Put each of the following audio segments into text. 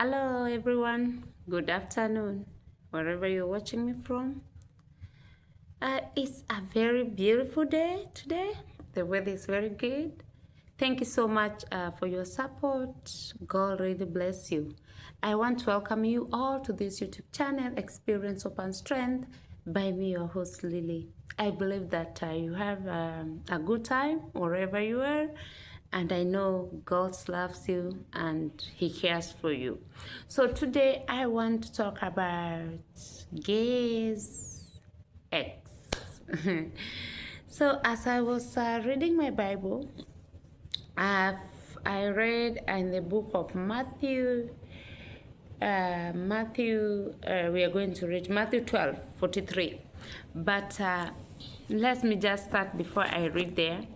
Hello everyone, good afternoon, wherever you're watching me from. It's a very beautiful day today. The weather is very good. Thank you so much for your support. God really bless you. I want to welcome you all to this YouTube channel, Experience Open Strength, by me, your host Lily. I believe that you have a good time wherever you are, and I know God loves you and He cares for you. So today I want to talk about gaze X. So as I was reading my Bible, I read in the book of Matthew. We are going to read Matthew 12:43. But let me just start before I read there.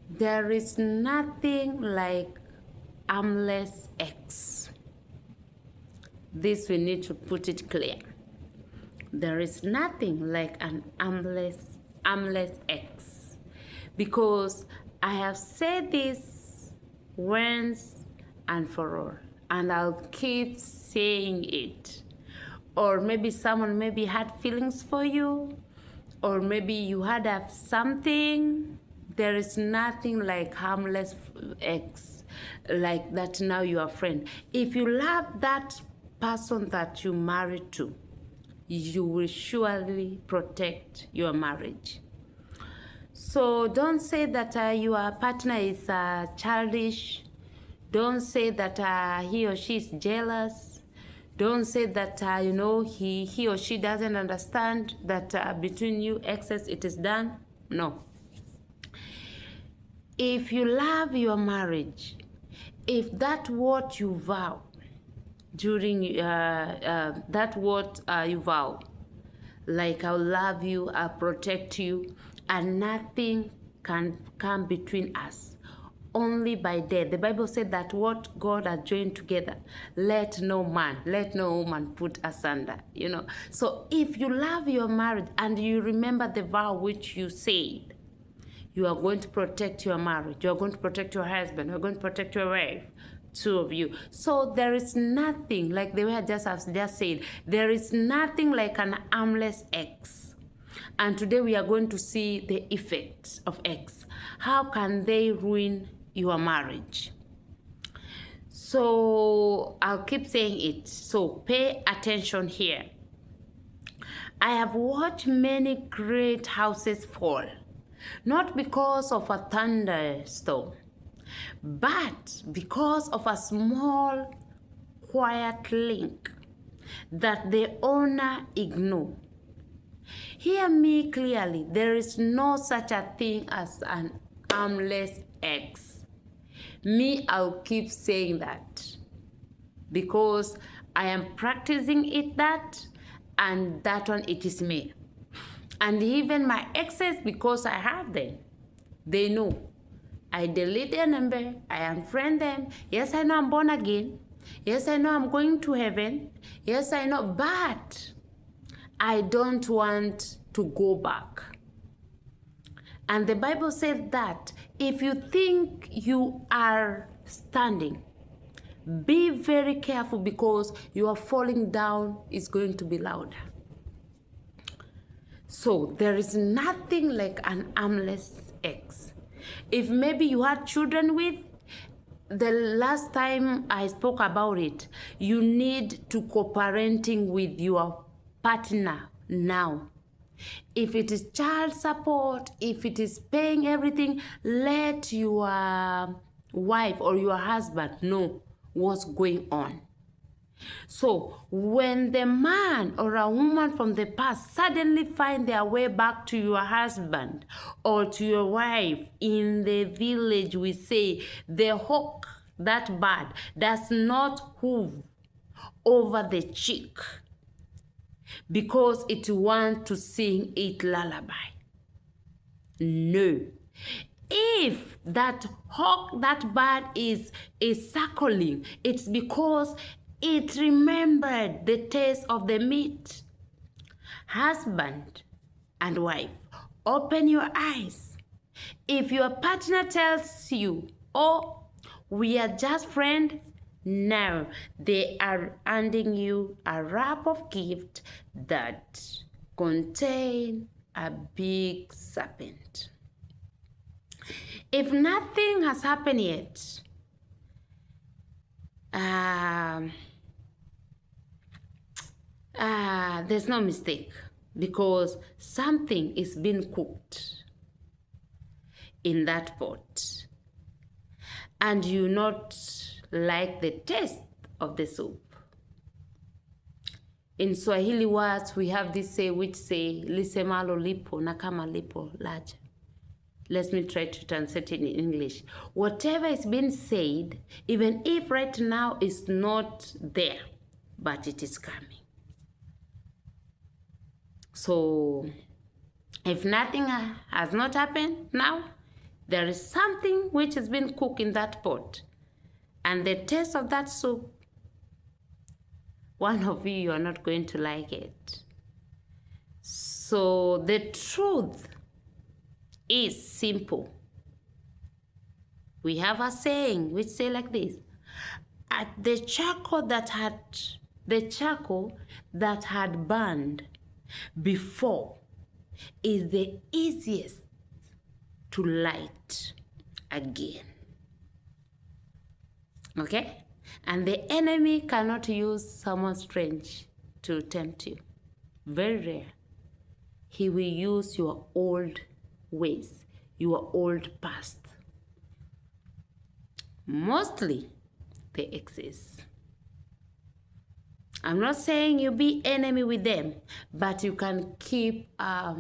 There is nothing like harmless X. This we need to put it clear. There is nothing like an harmless X. Because I have said this once and for all, and I'll keep saying it. Or maybe someone maybe had feelings for you, or maybe you had something. There is nothing like harmless X, like that now you are a friend. If you love that person that you married to, you will surely protect your marriage. So don't say that your partner is childish. Don't say that he or she is jealous. Don't say that he or she doesn't understand that between you exes it is done. No. If you love your marriage, if that's what you vow during that what you vow, like I'll love you, I'll protect you, and nothing can come between us. Only by death. The Bible said that what God has joined together, let no woman put asunder. So if you love your marriage and you remember the vow which you said, you are going to protect your marriage, you are going to protect your husband, you are going to protect your wife, two of you. So there is nothing, like the way I just said, there is nothing like an harmless X. And today we are going to see the effects of X. How can they ruin your marriage? So I'll keep saying it. So pay attention here. I have watched many great houses fall, not because of a thunderstorm, but because of a small, quiet link that the owner ignored. Hear me clearly, there is no such a thing as an harmless X. Me, I'll keep saying that because I am practicing it and that one it is me. And even my exes, because I have them, they know. I delete their number, I unfriend them. Yes, I know I'm born again. Yes, I know I'm going to heaven. Yes, I know, but I don't want to go back. And the Bible says that if you think you are standing, be very careful because your falling down is going to be louder. So there is nothing like an harmless X. If maybe you had children with, the last time I spoke about it, you need to co-parenting with your partner now. If it is child support, if it is paying everything, let your wife or your husband know what's going on. So when the man or a woman from the past suddenly find their way back to your husband or to your wife, in the village we say the hawk, that bird, does not hoof over the cheek because it wants to sing it lullaby. No. If that hawk, that bird is circling, it's because it remembered the taste of the meat. Husband and wife, open your eyes. If your partner tells you, oh, we are just friends, Now they are handing you a wrap of gift that contain a big serpent. If nothing has happened yet, there's no mistake, because something is being cooked in that pot, and you not like the taste of the soup. In Swahili words, we have this say which say, lisemalo lipo na kama lipo laja. Let me try to translate it in English. Whatever is being said, even if right now is not there, but it is coming. So, if nothing has not happened now, there is something which has been cooked in that pot. And the taste of that soup, one of you are not going to like it. So, the truth is simple. We have a saying which say like this: at the charcoal that had burned before is the easiest to light again. Okay? And the enemy cannot use someone strange to tempt you. Very rare. He will use your old ways, your old past. Mostly they exist. I'm not saying you be enemy with them, but you can keep a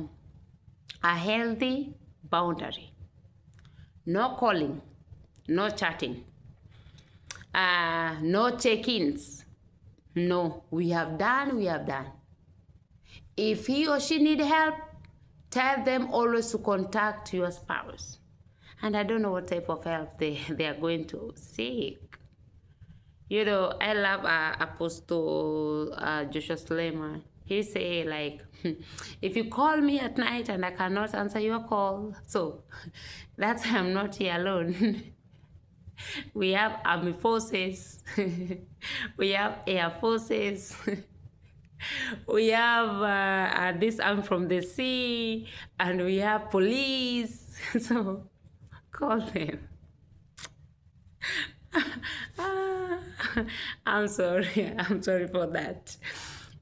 healthy boundary. No calling, no chatting, no check-ins. No, we have done. If he or she need help, tell them always to contact your spouse. And I don't know what type of help they are going to seek. You know, I love Apostle Joshua Suleiman. He say like, if you call me at night and I cannot answer your call, so that's why I'm not here alone. We have army forces, we have air forces, we have this arm from the sea, and we have police. So call them. I'm sorry for that.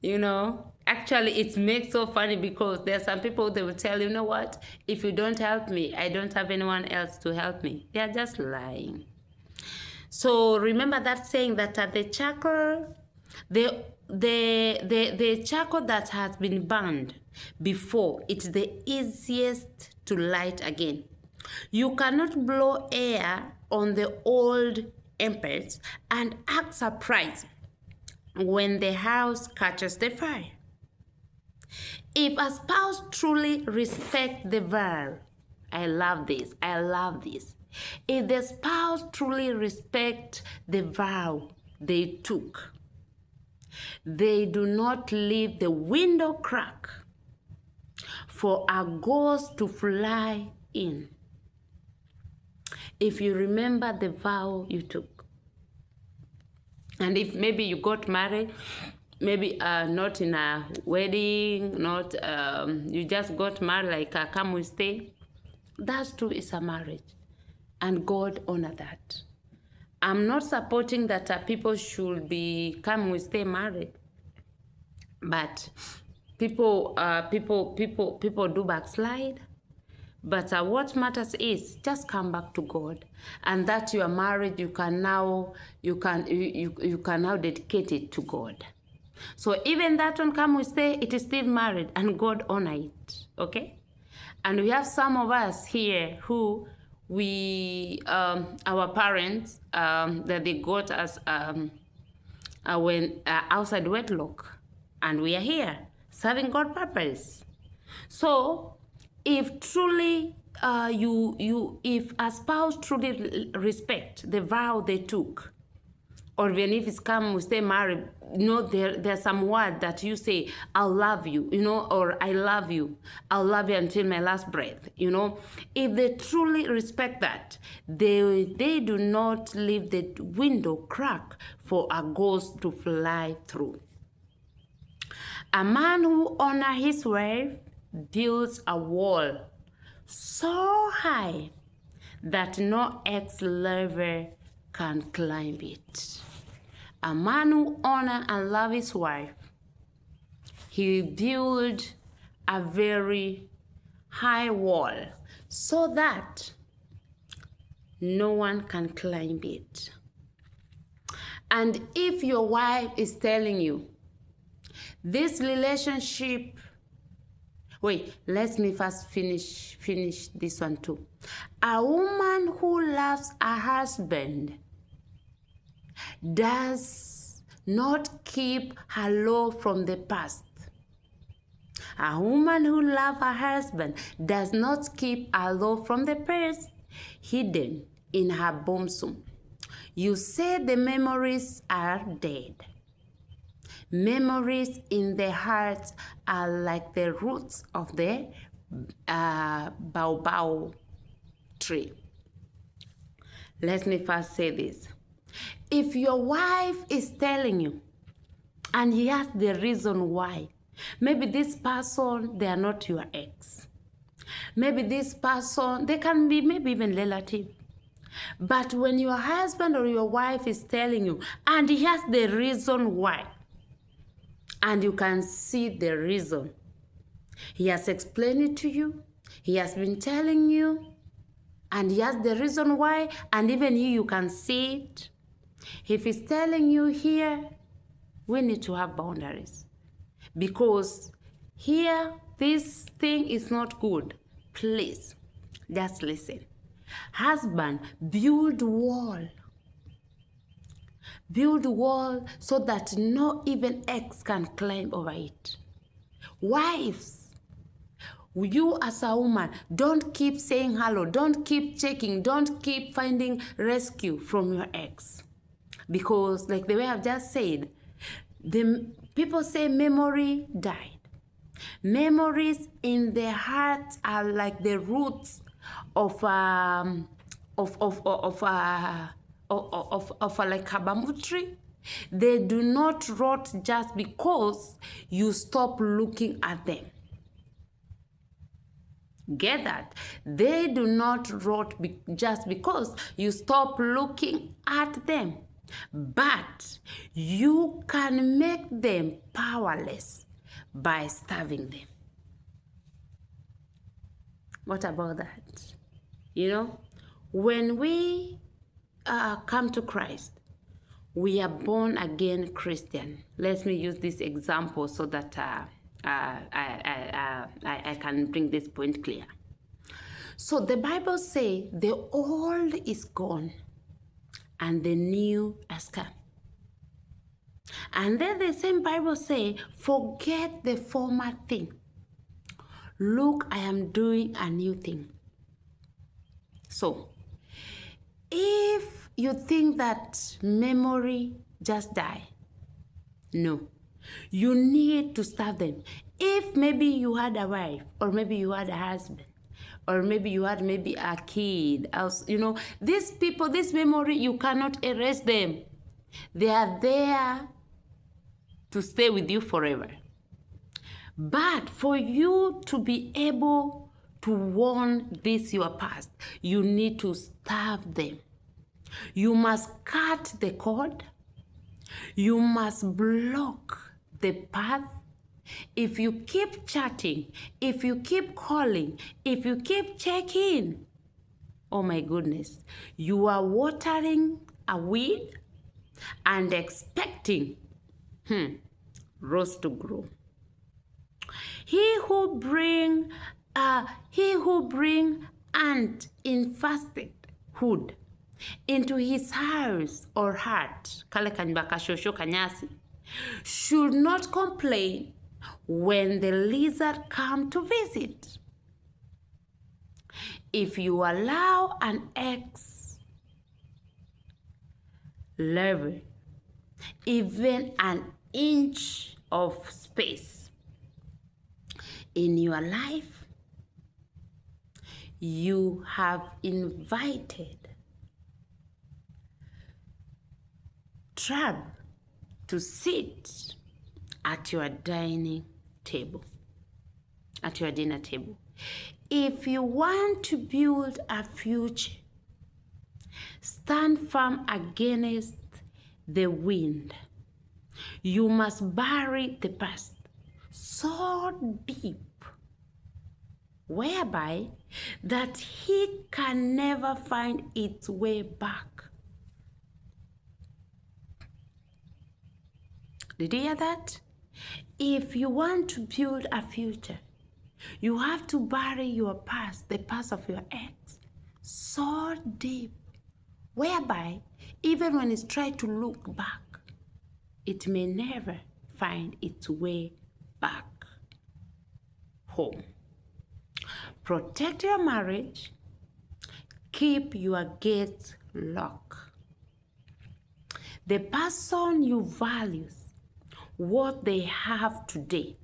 You know, actually it makes so funny, because there are some people, they will tell you know what, if you don't help me, I don't have anyone else to help me. They are just lying. So remember that saying that at the charcoal, the charcoal that has been burned before, it's the easiest to light again. You cannot blow air on the old embers and act surprised when the house catches the fire. If a spouse truly respects the vow, I love this. If the spouse truly respects the vow they took, they do not leave the window crack for a ghost to fly in. If you remember the vow you took, and if maybe you got married, maybe not in a wedding, not you just got married like come we stay, that too is a marriage, and God honor that. I'm not supporting that people should be come we stay married, but people do backslide. But what matters is just come back to God, and that you are married, you can now dedicate it to God. So even that one come we stay, it is still married, and God honor it. Okay, and we have some of us here who we our parents that they got us when outside wedlock, and we are here serving God purpose. So if truly if a spouse truly respect the vow they took, or even if it's come, we stay married, there's some word that you say, I'll love you, or I love you. I'll love you until my last breath, If they truly respect that, they do not leave the window crack for a ghost to fly through. A man who honors his wife builds a wall so high that no ex-lover can climb it. A man who honors and loves his wife, he builds a very high wall so that no one can climb it. And if your wife is telling you, this relationship, wait, let me first finish this one too. A woman who loves a husband does not keep her love from the past. A woman who loves her husband does not keep her love from the past hidden in her bosom. You say the memories are dead. Memories in the heart are like the roots of the baobab tree. Let me first say this. If your wife is telling you, and here's the reason why, maybe this person, they are not your ex. Maybe this person, they can be maybe even relative. But when your husband or your wife is telling you, and here's the reason why, and you can see the reason. He has explained it to you. He has been telling you. And he has the reason why. And even you can see it. If he's telling you here, we need to have boundaries. Because here, this thing is not good. Please, just listen. Husband, build wall. Build a wall so that no even ex can climb over it. Wives, you as a woman, don't keep saying hello, don't keep checking, don't keep finding rescue from your ex. Because like the way I've just said, the people say memory died. Memories in their heart are like the roots of like a bamboo tree. They do not rot just because you stop looking at them. Get that? They do not rot just because you stop looking at them. But you can make them powerless by starving them. What about that? When we come to Christ, we are born again Christian. Let me use this example so that I can bring this point clear. So the Bible says the old is gone and the new has come. And then the same Bible says, forget the former thing. Look, I am doing a new thing. So, if you think that memory just die, no. You need to start them. If maybe you had a wife, or maybe you had a husband, or maybe you had maybe a kid, these people, this memory, you cannot erase them. They are there to stay with you forever. But for you to be able to warn this your past, you need to starve them. You must cut the cord. You must block the path. If you keep chatting, if you keep calling, if you keep checking, oh my goodness, you are watering a weed and expecting rose to grow. He who bring ant infested hood into his house or heart, should not complain when the lizard come to visit. If you allow an ex-lover even an inch of space in your life, you have invited trouble to sit at your dining table, at your dinner table. If you want to build a future, stand firm against the wind. You must bury the past so deep, whereby that he can never find its way back. Did you hear that? If you want to build a future, you have to bury your past, the past of your ex, so deep, whereby even when it's tried to look back, it may never find its way back home. Protect your marriage. Keep your gates locked. The person you value what they have today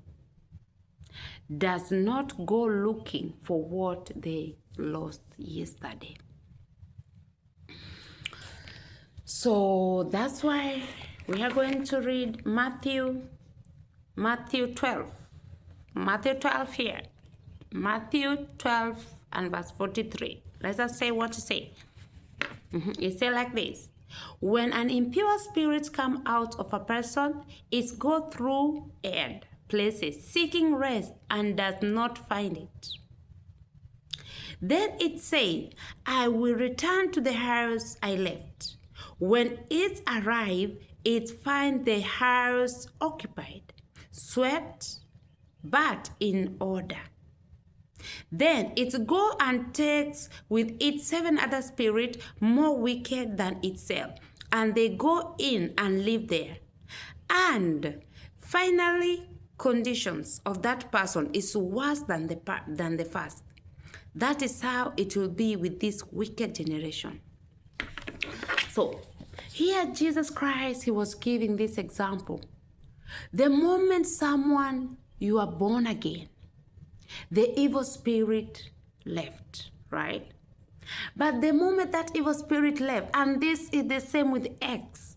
does not go looking for what they lost yesterday. So that's why we are going to read Matthew 12. Matthew 12 here. Matthew 12 and verse 43. Let us say what to say. It says like this. When an impure spirit comes out of a person, it goes through and places, seeking rest, and does not find it. Then it said, I will return to the house I left. When it arrives, it finds the house occupied, swept, but in order. Then it goes and takes with it 7 other spirits more wicked than itself, and they go in and live there. And finally, conditions of that person is worse than the first. That is how it will be with this wicked generation. So here Jesus Christ, he was giving this example. The moment you are born again, the evil spirit left, right? But the moment that evil spirit left, and this is the same with ex.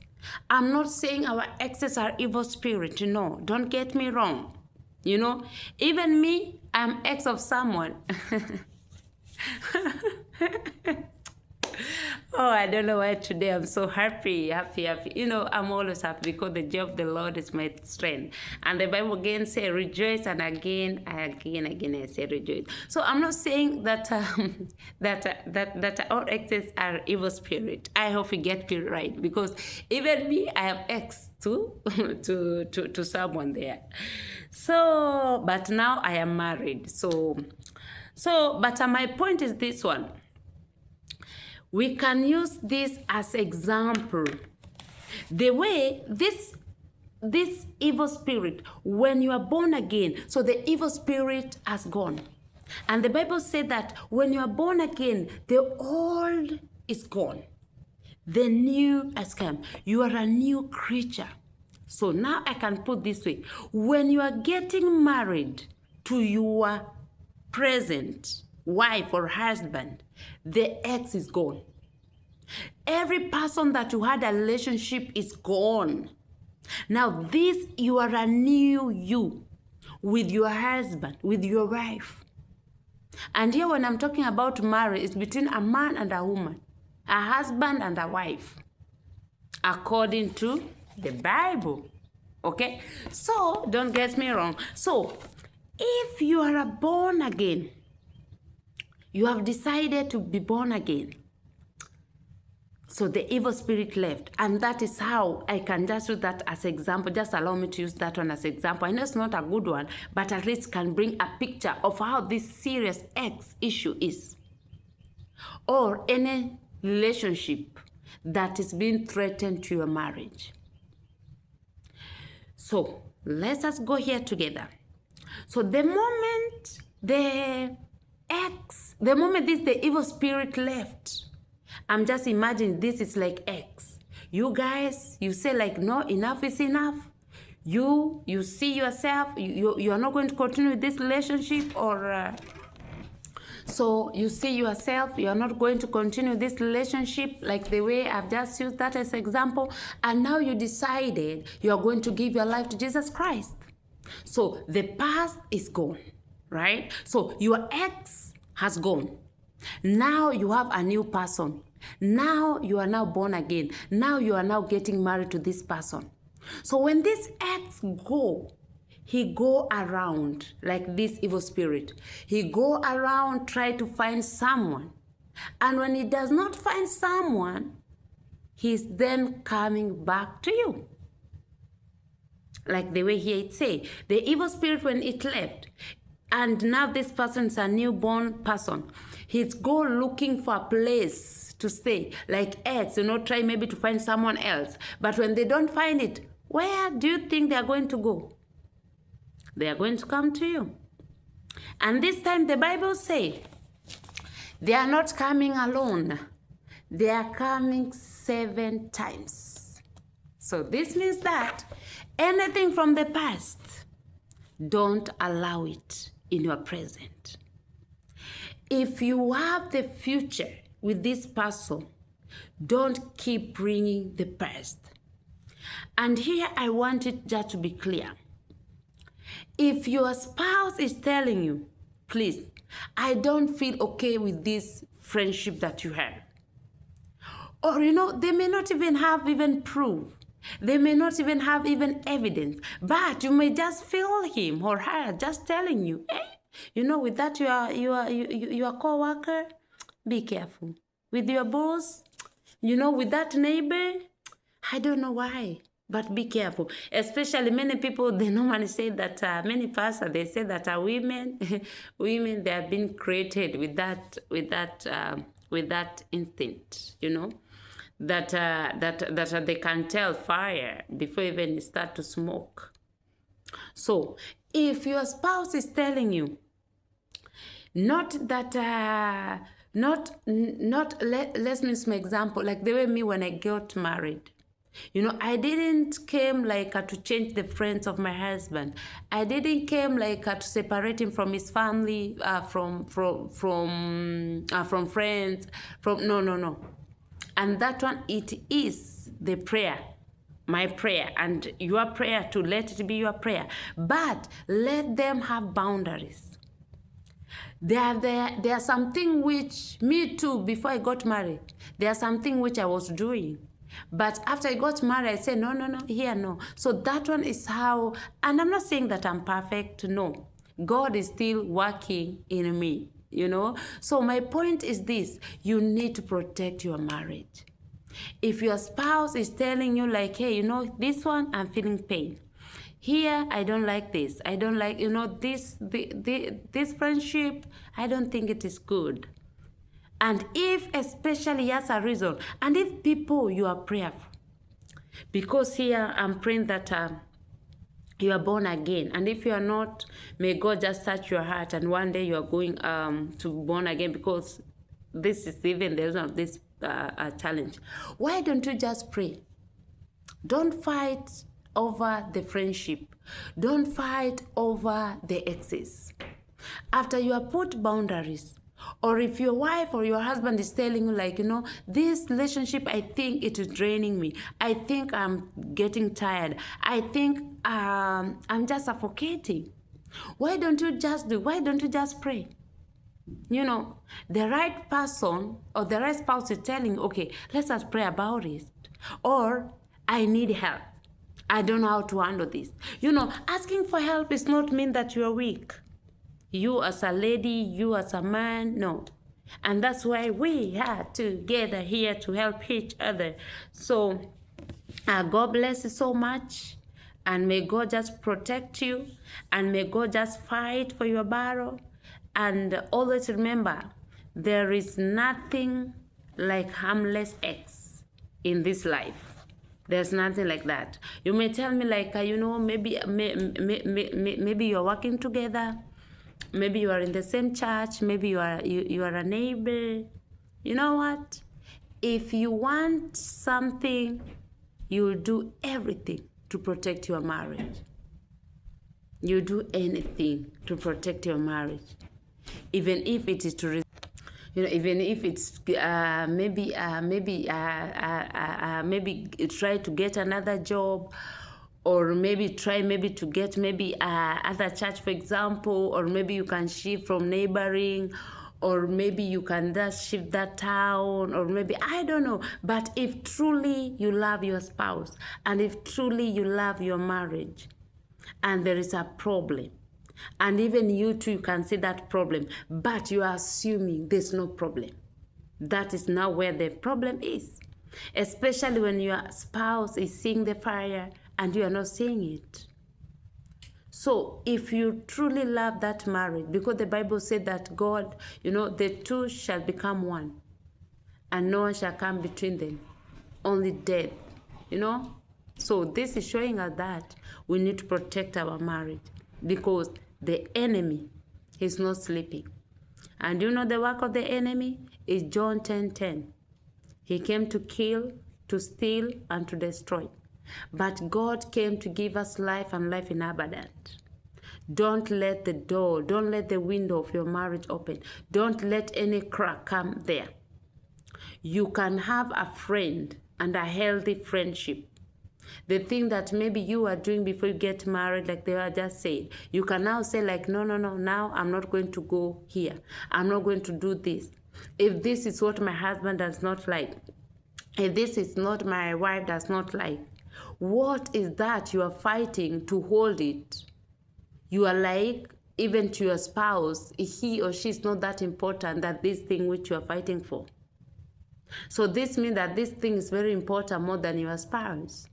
I'm not saying our exes are evil spirit. No, don't get me wrong. You know, even me, I'm ex of someone. Oh, I don't know why today I'm so happy. You know, I'm always happy because the joy of the Lord is my strength. And the Bible again says rejoice, and again I say rejoice. So I'm not saying that that all exes are evil spirit. I hope you get me right, because even me, I have ex too to someone there. So, but now I am married. But my point is this one. We can use this as example. The way this evil spirit, when you are born again, so the evil spirit has gone. And the Bible said that when you are born again, the old is gone. The new has come. You are a new creature. So now I can put this way. When you are getting married to your present wife or husband, the ex is gone. Every person that you had a relationship is gone. Now you are a new you with your husband, with your wife. And here when I'm talking about marriage, it's between a man and a woman, a husband and a wife, according to the Bible. Okay? So don't get me wrong. So if you are born again, you have decided to be born again. So the evil spirit left. And that is how I can just use that as an example. Just allow me to use that one as an example. I know it's not a good one, but at least can bring a picture of how this serious ex issue is. Or any relationship that is being threatened to your marriage. So let's just go here together. So the moment the evil spirit left, I'm just imagining this is like X. You guys, you say like, no, enough is enough. You see yourself, you are not going to continue with this relationship, or so you see yourself, you are not going to continue this relationship, like the way I've just used that as example, and now you decided you are going to give your life to Jesus Christ. So the past is gone, right? So your ex has gone. Now you have a new person. Now you are now born again. Now you are now getting married to this person. So when this ex he go around like this evil spirit. He go around, try to find someone. And when he does not find someone, he's then coming back to you. Like the way here it say, the evil spirit when it left, and now this person is a newborn person, he's go looking for a place to stay, like ex, try maybe to find someone else. But when they don't find it, where do you think they are going to go? They are going to come to you. And this time the Bible says they are not coming alone. They are coming 7 times. So this means that anything from the past, don't allow it in your present. If you have the future with this person, don't keep bringing the past. And here I want it just to be clear. If your spouse is telling you, please, I don't feel okay with this friendship that you have. Or, they may not even have proof. They may not even have evidence. But you may just feel him or her just telling you, with that your co-worker, be careful. With your boss, with that neighbor, I don't know why. But be careful. Especially many people, they normally say that, many pastors, they say that women, they have been created with that instinct, that they can tell fire before even start to smoke. So if your spouse is telling you, let's miss my example, like the way me when I got married. I didn't came like to change the friends of my husband. I didn't came like to separate him from his family, from friends, no. And that one, it is the prayer, my prayer, and your prayer too. Let it be your prayer. But let them have boundaries. There are something which, me too, before I got married, there are something which I was doing. But after I got married, I said, no, here, no. So that one is how, and I'm not saying that I'm perfect, no. God is still working in me, So my point is this, you need to protect your marriage. If your spouse is telling you like, hey, this one, I'm feeling pain. Here, I don't like this. I don't like, this friendship, I don't think it is good. And if especially as a reason, and if people you are prayerful, because here I'm praying that you are born again, and if you are not, may God just touch your heart, and one day you are going to be born again, because this is even the reason of this challenge. Why don't you just pray? Don't fight over the friendship. Don't fight over the exes. After you have put boundaries, or if your wife or your husband is telling you like, this relationship, I think it is draining me. I think I'm getting tired. I think I'm just suffocating. Why don't you just pray? The right person or the right spouse is telling, okay, let's just pray about it. Or I need help. I don't know how to handle this. Asking for help does not mean that you are weak. You as a lady, you as a man, no. And that's why we are together here to help each other. So God bless you so much. And may God just protect you. And may God just fight for your battle. And always remember, there is nothing like harmless ex in this life. There's nothing like that. You may tell me like, maybe you're working together. Maybe you are in the same church. Maybe you are a neighbor. You know what? If you want something you will do everything to protect your marriage. You do anything to protect your marriage, even if it is to, even if it's maybe try to get another job, or maybe try to get other church, for example, or maybe you can shift from neighboring, or maybe you can just shift that town, or maybe, I don't know. But if truly you love your spouse, and if truly you love your marriage, and there is a problem, and even you too, you can see that problem, but you are assuming there's no problem, that is now where the problem is. Especially when your spouse is seeing the fire and you are not seeing it. So if you truly love that marriage, because the Bible said that God, the two shall become one, and no one shall come between them, only death, So this is showing us that we need to protect our marriage, because the enemy is not sleeping. And the work of the enemy is John 10:10. He came to kill, to steal, and to destroy. But God came to give us life, and life in abundance. Don't let the door, don't let the window of your marriage open. Don't let any crack come there. You can have a friend and a healthy friendship. The thing that maybe you are doing before you get married, like they were just saying, you can now say like, no, now I'm not going to go here. I'm not going to do this. If this is what my husband does not like, if this is not my wife does not like, what is that you are fighting to hold it? You are like, even to your spouse, he or she is not that important, that this thing which you are fighting for. So this means that this thing is very important more than your spouse.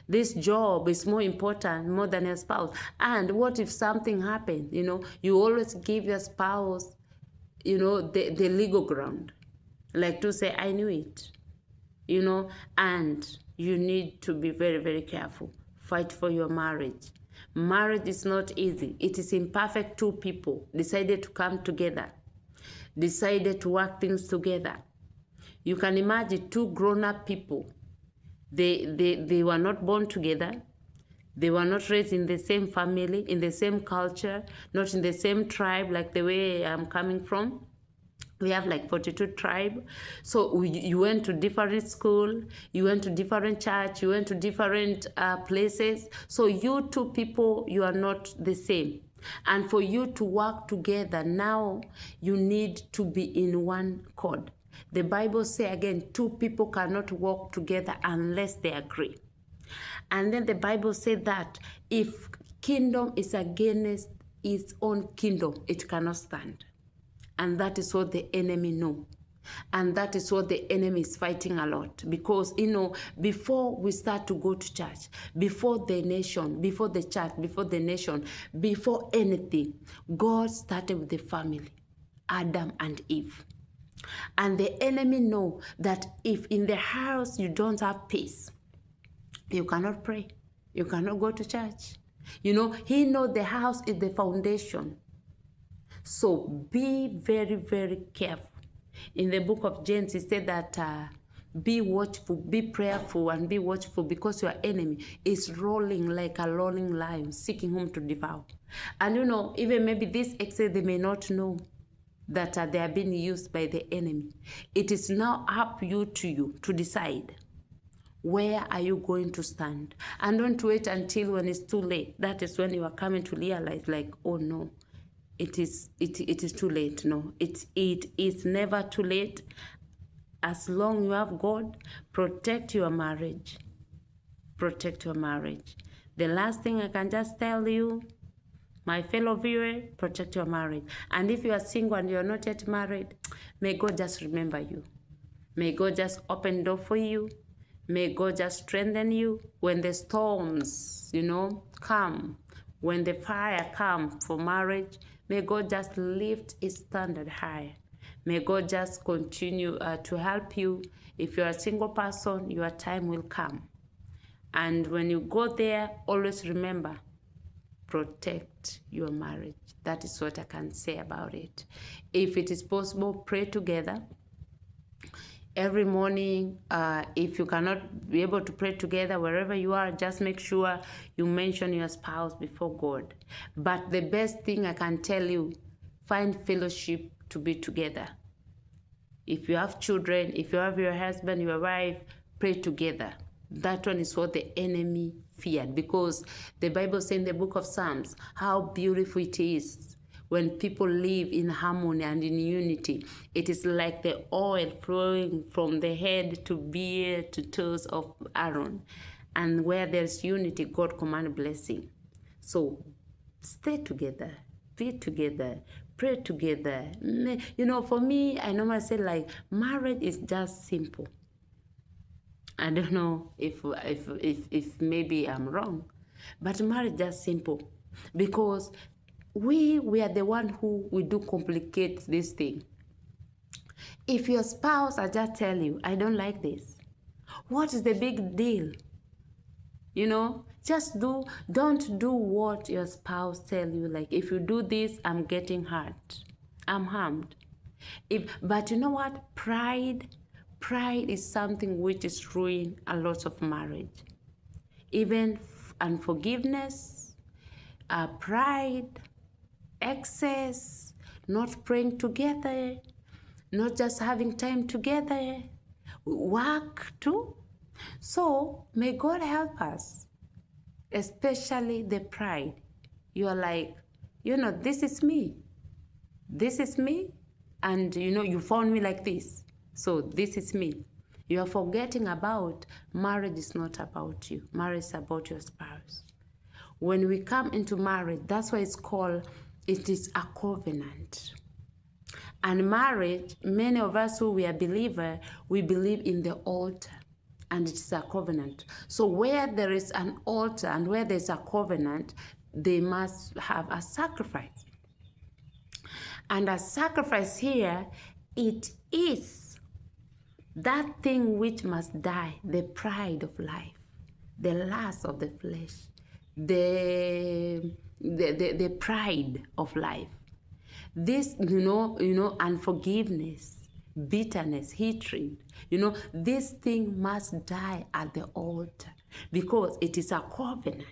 This job is more important more than your spouse. And what if something happens? You always give your spouse, the legal ground. Like to say, I knew it. And you need to be very, very careful. Fight for your marriage. Marriage is not easy. It is imperfect. Two people decided to come together, decided to work things together. You can imagine two grown-up people. They were not born together. They were not raised in the same family, in the same culture, not in the same tribe, like the way I'm coming from. We have like 42 tribes. So you went to different school, you went to different church, you went to different places. So you two people, you are not the same. And for you to work together now, you need to be in one accord. The Bible says again, two people cannot walk together unless they agree. And then the Bible said that if kingdom is against its own kingdom, it cannot stand. And that is what the enemy knows. And that is what the enemy is fighting a lot. Because, before we start to go to church, before the nation, before the church, before the nation, before anything, God started with the family, Adam and Eve. And the enemy know that if in the house you don't have peace, you cannot pray. You cannot go to church. He knows the house is the foundation. So be very, very careful. In the book of James, it said that be watchful, be prayerful, and be watchful, because your enemy is rolling like a rolling lion, seeking whom to devour. And even maybe this exit, they may not know that they are being used by the enemy. It is now up to you to decide, where are you going to stand? And don't wait until when it's too late. That is when you are coming to realize, like, oh no, it is too late. No, it is never too late. As long you have God, protect your marriage. Protect your marriage. The last thing I can just tell you, my fellow viewer, protect your marriage. And if you are single and you are not yet married, may God just remember you. May God just open door for you. May God just strengthen you when the storms, come, when the fire comes for marriage. May God just lift his standard high. May God just continue to help you. If you're a single person, your time will come. And when you go there, always remember, protect your marriage. That is what I can say about it. If it is possible, pray together. Every morning, if you cannot be able to pray together, wherever you are, just make sure you mention your spouse before God. But the best thing I can tell you, find fellowship to be together. If you have children, if you have your husband, your wife, pray together. That one is what the enemy feared, because the Bible says in the book of Psalms how beautiful it is when people live in harmony and in unity. It is like the oil flowing from the head to beard to toes of Aaron. And where there's unity, God commands blessing. So stay together, be together, pray together. You know, for me, I normally say like marriage is just simple. I don't know if maybe I'm wrong, but marriage is just simple, because we are the one who we do complicate this thing. If your spouse, I just tell you, I don't like this, what is the big deal? You know, don't do what your spouse tell you. Like, if you do this, I'm getting hurt, I'm harmed. But you know what? Pride is something which is ruining a lot of marriage. Even unforgiveness, pride, excess, not praying together, not just having time together, work too. So may God help us, especially the pride. You are like, you know, this is me, and you know, you found me like this, so this is me. You are forgetting about marriage is not about you. Marriage is about your spouse. When we come into marriage, that's why it's called, it is a covenant. And marriage, many of us who we are believer, we believe in the altar, and it is a covenant. So where there is an altar and where there's a covenant, they must have a sacrifice. And a sacrifice here, it is that thing which must die, the pride of life, the lust of the flesh, the pride of life. This, you know, unforgiveness, bitterness, hatred, you know, this thing must die at the altar, because it is a covenant.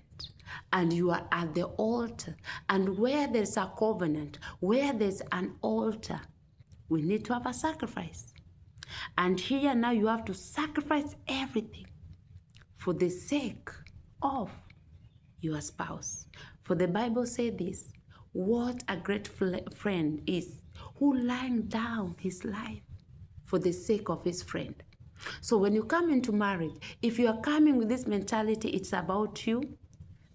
And you are at the altar. And where there's a covenant, where there's an altar, we need to have a sacrifice. And here now you have to sacrifice everything for the sake of your spouse. For the Bible says this, what a great friend is who laying down his life for the sake of his friend. So when you come into marriage, if you are coming with this mentality, it's about you,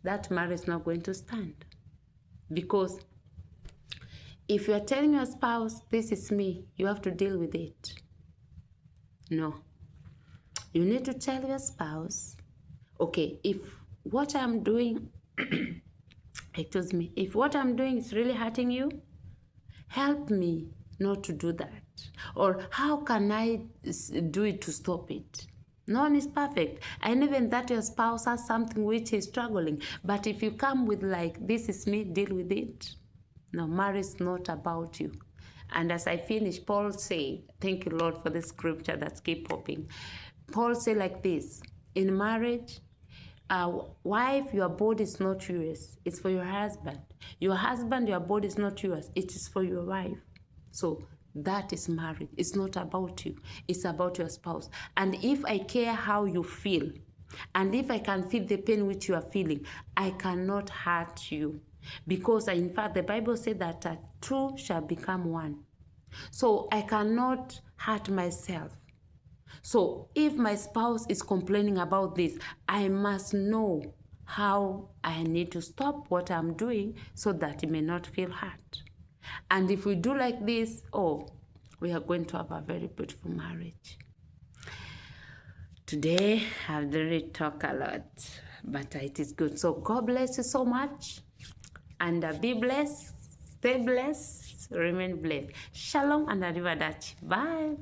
that marriage is not going to stand. Because if you are telling your spouse, this is me, you have to deal with it. No. You need to tell your spouse, okay, if what I'm doing, excuse me, if what I'm doing is really hurting you, help me not to do that. Or how can I do it to stop it? No one is perfect. And even that your spouse has something which is struggling. But if you come with like, this is me, deal with it. No, marriage is not about you. And as I finish, Paul said, thank you, Lord, for the scripture that keep popping. Paul said like this, in marriage, wife, your body is not yours. It's for your husband. Your husband, your body is not yours. It is for your wife. So that is marriage. It's not about you. It's about your spouse. And if I care how you feel, and if I can feel the pain which you are feeling, I cannot hurt you. Because in fact, the Bible said that two shall become one. So I cannot hurt myself. So if my spouse is complaining about this, I must know how I need to stop what I'm doing so that it may not feel hurt. And if we do like this, oh, we are going to have a very beautiful marriage. Today, I've really talked a lot, but it is good. So God bless you so much. And be blessed, stay blessed, remain blessed. Shalom and arrivederci. Bye.